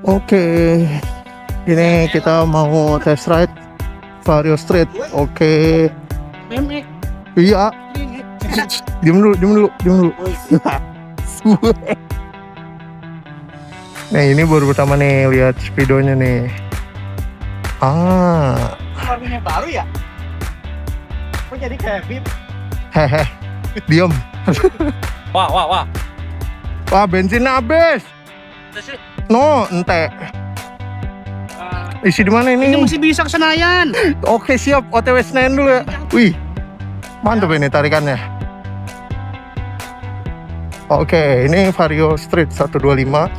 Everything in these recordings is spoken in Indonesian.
Oke, ini kita mau test ride Vario Street. Oke, iya. Diam dulu. Nah, ini baru pertama nih lihat speedonya nih. Warnanya baru ya? Kok jadi kayak VIP? Hehe, diam. Wah. Wah, bensin habis. No, ente. Isi di mana ini? Ini masih bisa ke Senayan. Oke, siap. OTW Senayan dulu ya. Wih, mantap ini tarikannya. Oke, ini Vario Street 125.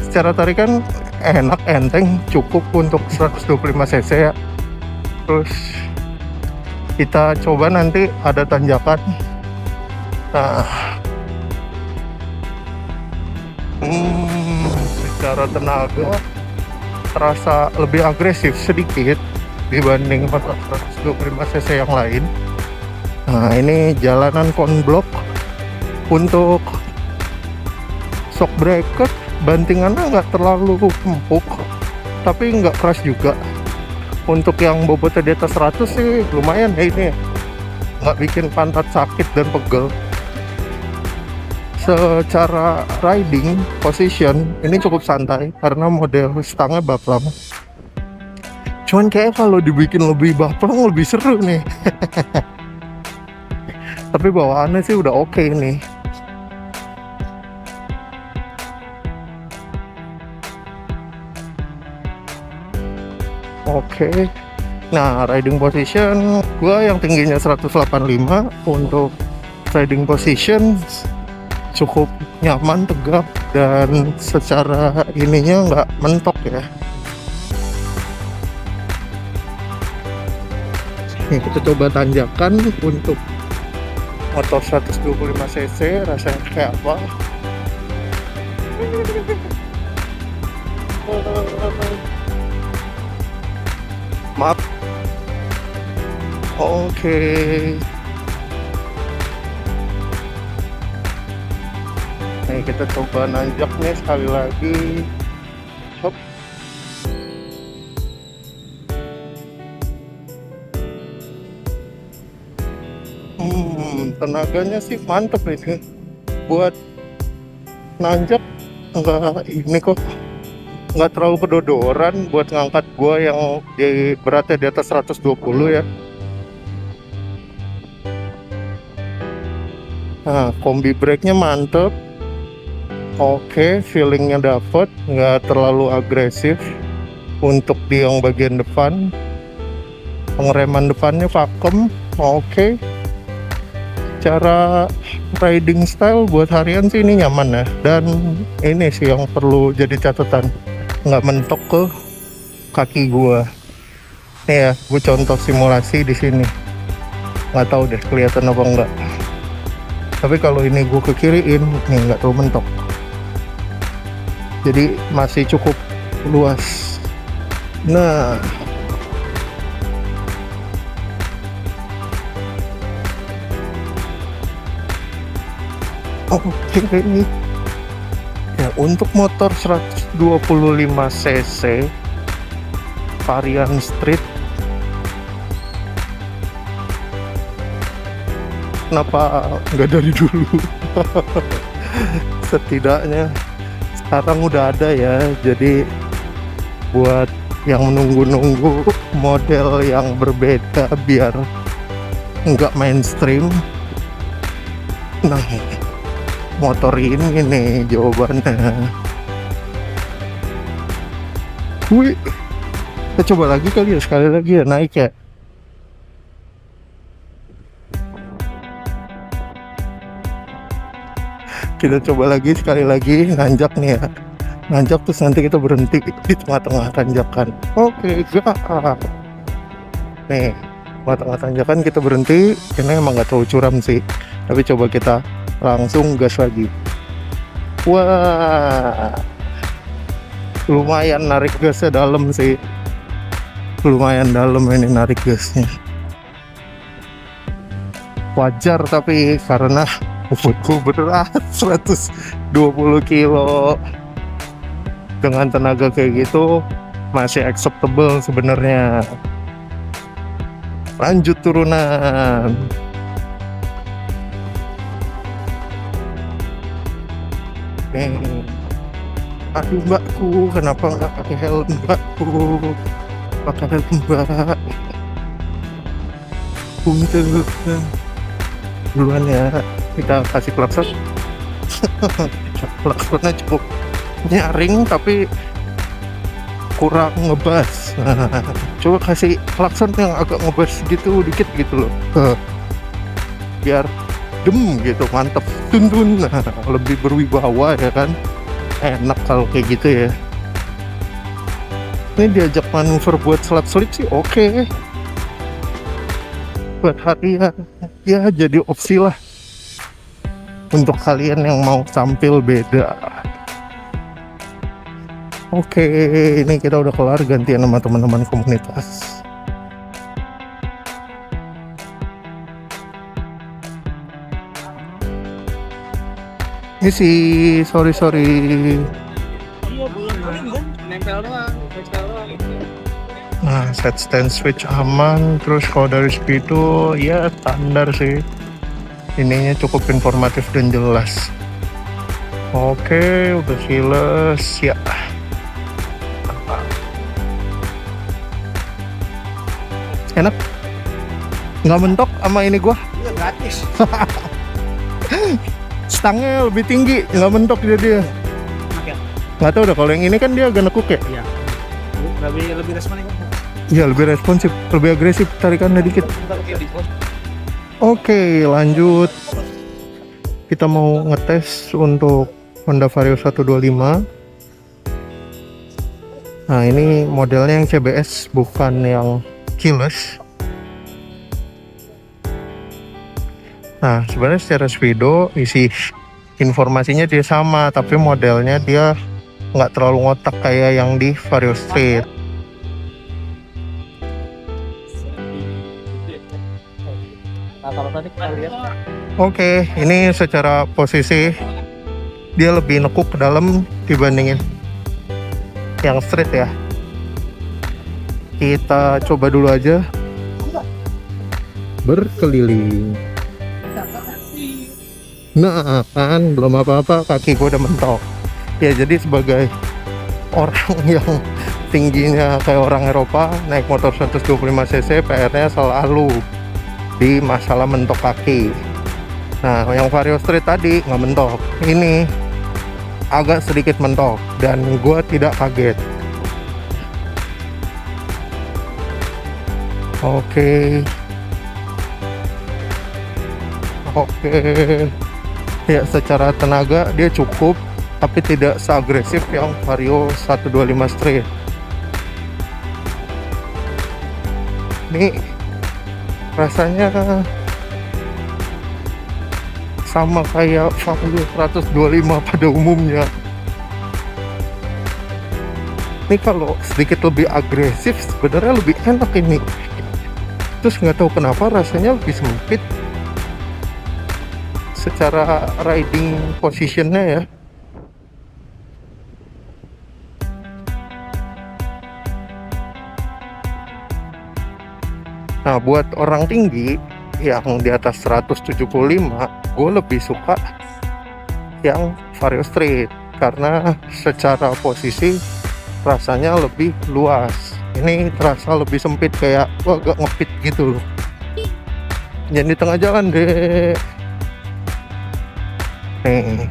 Secara tarikan enak, enteng, cukup untuk 125 cc ya. Terus kita coba nanti ada tanjakan. Nah, secara tenaga terasa lebih agresif sedikit dibanding 125 cc yang lain. Nah, ini jalanan konblok. Untuk shock breaker bantingannya nggak terlalu empuk, tapi nggak keras juga. Untuk yang bobotnya di atas 100 sih lumayan ya, ini nggak bikin pantat sakit dan pegel. Secara riding position ini cukup santai karena model stangnya baplang. Cuman kayak kalau dibikin lebih baplang lebih seru nih. Tapi bawaannya sih udah oke nih. Oke. Nah, riding position gua yang tingginya 185. Untuk riding position cukup nyaman, tegap, dan secara ininya nggak mentok ya. Nih, kita coba tanjakan untuk motor 125 cc rasanya kayak apa. Maaf. Oke. Nih, kita coba nanjak nih sekali lagi. Hop. Tenaganya sih mantep ini. Buat nanjak enggak ini kok, nggak terlalu kedodoran buat ngangkat gua yang beratnya di atas 120 ya. Nah, kombi brake-nya mantep. Oke, feelingnya dapet, nggak terlalu agresif. Untuk di yang bagian depan, pengereman depannya vakum. Oke. Cara riding style buat harian sih ini nyaman ya. Dan ini sih yang perlu jadi catatan, nggak mentok ke kaki gua. Nih ya, gue contoh simulasi di sini. Nggak tahu deh kelihatan apa enggak. Tapi kalau ini gue ke kiriin, nih nggak terlalu mentok. Jadi masih cukup luas. Nah, oke ini. Ya, untuk motor 125 cc varian street, kenapa nggak dari dulu? Setidaknya sekarang udah ada ya, jadi buat yang menunggu-nunggu model yang berbeda biar nggak mainstream. Nah, motor ini nih jawabannya. Wih, kita coba lagi kali ya, sekali lagi ya naik ya. Kita coba lagi sekali lagi nanjak nih ya. Nanjak terus nanti kita berhenti di tengah-tengah tanjakan. Oke, gak. Nih, tengah-tengah tanjakan kita berhenti. Ini emang nggak terlalu curam sih. Tapi coba kita langsung gas lagi. Wah, lumayan narik gasnya dalam sih. Lumayan dalam ini narik gasnya. Wajar tapi karena bobotku berat 120 kilo. dengan tenaga kayak gitu masih acceptable sebenarnya. Lanjut turunan. Aduh mbakku, kenapa nggak pakai helm mbakku? Pakai helm mbak. Untuk duluan ya, kita kasih klakson. Klaksonnya cukup nyaring tapi kurang ngebas. Coba kasih klakson yang agak ngebas gitu dikit gitu loh, biar dem gitu, mantep, tun. Lebih berwibawa ya kan, enak kalau kayak gitu ya. Ini diajak manuver buat selap-selip sih oke. Buat harian ya jadi opsi lah untuk kalian yang mau tampil beda. Oke, ini kita udah kelar gantian sama teman-teman komunitas. Ini sih, sorry. Iya, belum kan? Nempel doang. Nah, set stand switch aman. Terus kalau dari speedo ya standar sih. Ininya cukup informatif dan jelas. Oke, udah keyless ya. Enak, nggak mentok sama ini gua. Iya, gratis. Stangnya lebih tinggi, nggak mentok dia. Nggak tahu udah, kalau yang ini kan dia agak nekuk ya. Iya. Lebih responsif. Iya, lebih responsif, lebih agresif tarikannya dikit. Oke, lanjut. Kita mau ngetes untuk Honda Vario 125. Nah, ini modelnya yang CBS, bukan yang keyless. Nah, sebenarnya secara speedo isi informasinya dia sama, tapi modelnya dia nggak terlalu ngotak kayak yang di Vario Street. Nah, kalau tadi kita lihat Oke, ini secara posisi dia lebih nekuk ke dalam dibandingin yang street ya. Kita coba dulu aja berkeliling. Nah kan belum apa-apa kaki gue udah mentok. Ya jadi sebagai orang yang tingginya kayak orang Eropa naik motor 125 cc, PR-nya selalu di masalah mentok kaki. Nah yang Vario Street tadi nggak mentok, ini agak sedikit mentok dan gue tidak kaget. Oke, ya secara tenaga dia cukup, tapi tidak seagresif yang Vario 125 Street. Ini rasanya sama kayak Vario 125 pada umumnya. Ini kalau sedikit lebih agresif sebenarnya lebih enak ini. Terus nggak tahu kenapa rasanya lebih sempit secara riding positionnya ya. Nah buat orang tinggi yang di atas 175, gue lebih suka yang Vario Street karena secara posisi rasanya lebih luas. Ini terasa lebih sempit, kayak wah agak ngepit gitu loh. Jangan di tengah jalan deh. Nih.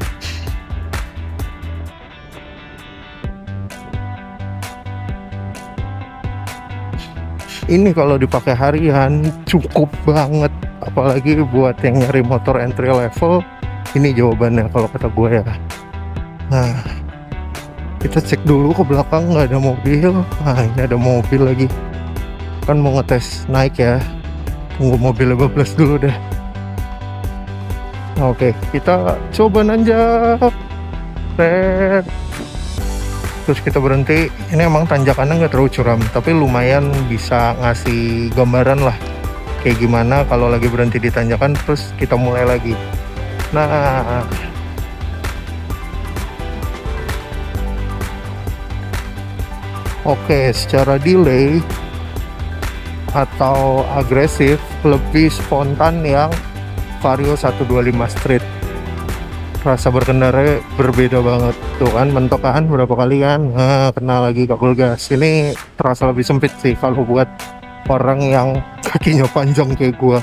Ini kalau dipakai harian cukup banget, apalagi buat yang nyari motor entry level. Ini jawabannya kalau kata gue ya. Nah, kita cek dulu ke belakang, nggak ada mobil. Nah ini ada mobil lagi, kan mau ngetes naik ya. Tunggu mobilnya bablas dulu deh. Oke, kita coba nanjak. Terus kita berhenti. Ini emang tanjakannya nggak terlalu curam, tapi lumayan bisa ngasih gambaran lah kayak gimana kalau lagi berhenti di tanjakan. Terus kita mulai lagi. Nah Oke, secara delay atau agresif lebih spontan yang Vario 125 Street. Rasa berkendara berbeda banget tuh kan, mentok kan berapa kali kan, kena lagi kabel gas. Ini terasa lebih sempit sih kalau buat orang yang kakinya panjang kayak gua.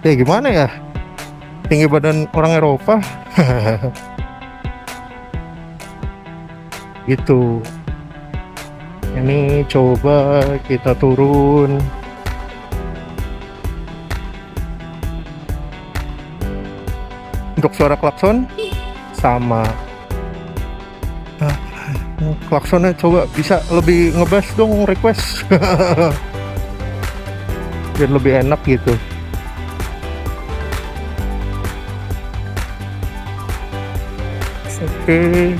Ya gimana ya, tinggi badan orang Eropa. Gitu. Ini coba kita turun. Untuk suara klakson sama. Klaksonnya coba bisa lebih ngebas dong, request. Biar lebih enak gitu. Oke.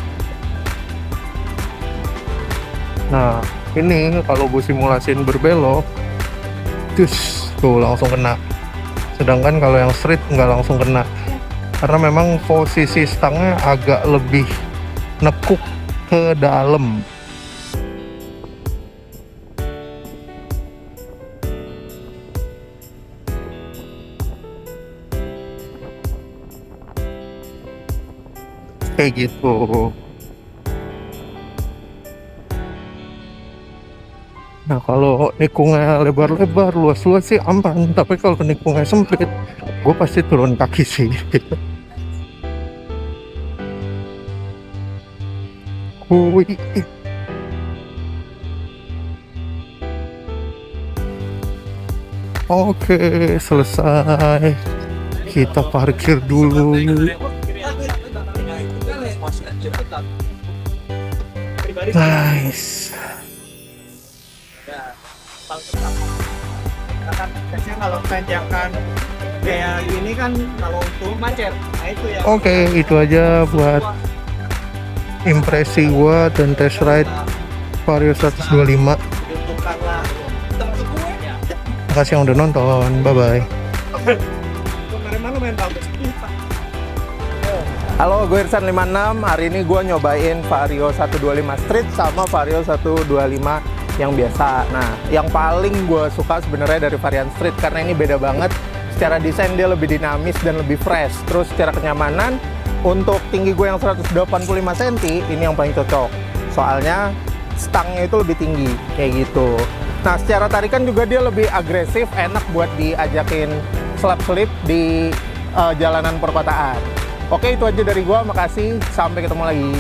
Nah, ini kalau gue simulasiin berbelok, tuh langsung kena. Sedangkan kalau yang street nggak langsung kena, karena memang posisi stangnya agak lebih nekuk ke dalam. Kayak gitu. Nah, kalau nikungnya lebar-lebar, luas-luas sih aman. Tapi kalau nikungnya sempit, gue pasti turun kaki sih. Wih. Oke, selesai. Kita parkir dulu. Nice. Kan biasanya kalau tanjakan kayak gini kan kalau untuk macet, nah itu ya. Oke, itu aja buat impresi gua dan test ride Vario 125. Diuntungkanlah temen gue ya. Makasih yang udah nonton. Bye bye. Kemarin mana main bagus kita. Halo, gue Irsan 56. Hari ini gue nyobain Vario 125 Street sama Vario 125 yang biasa. Nah, yang paling gue suka sebenarnya dari varian Street karena ini beda banget. Secara desain dia lebih dinamis dan lebih fresh. Terus secara kenyamanan, untuk tinggi gue yang 185 cm, ini yang paling cocok. Soalnya stangnya itu lebih tinggi, kayak gitu. Nah, secara tarikan juga dia lebih agresif, enak buat diajakin slap-slip di jalanan perkotaan. Oke, itu aja dari gua. Makasih. Sampai ketemu lagi.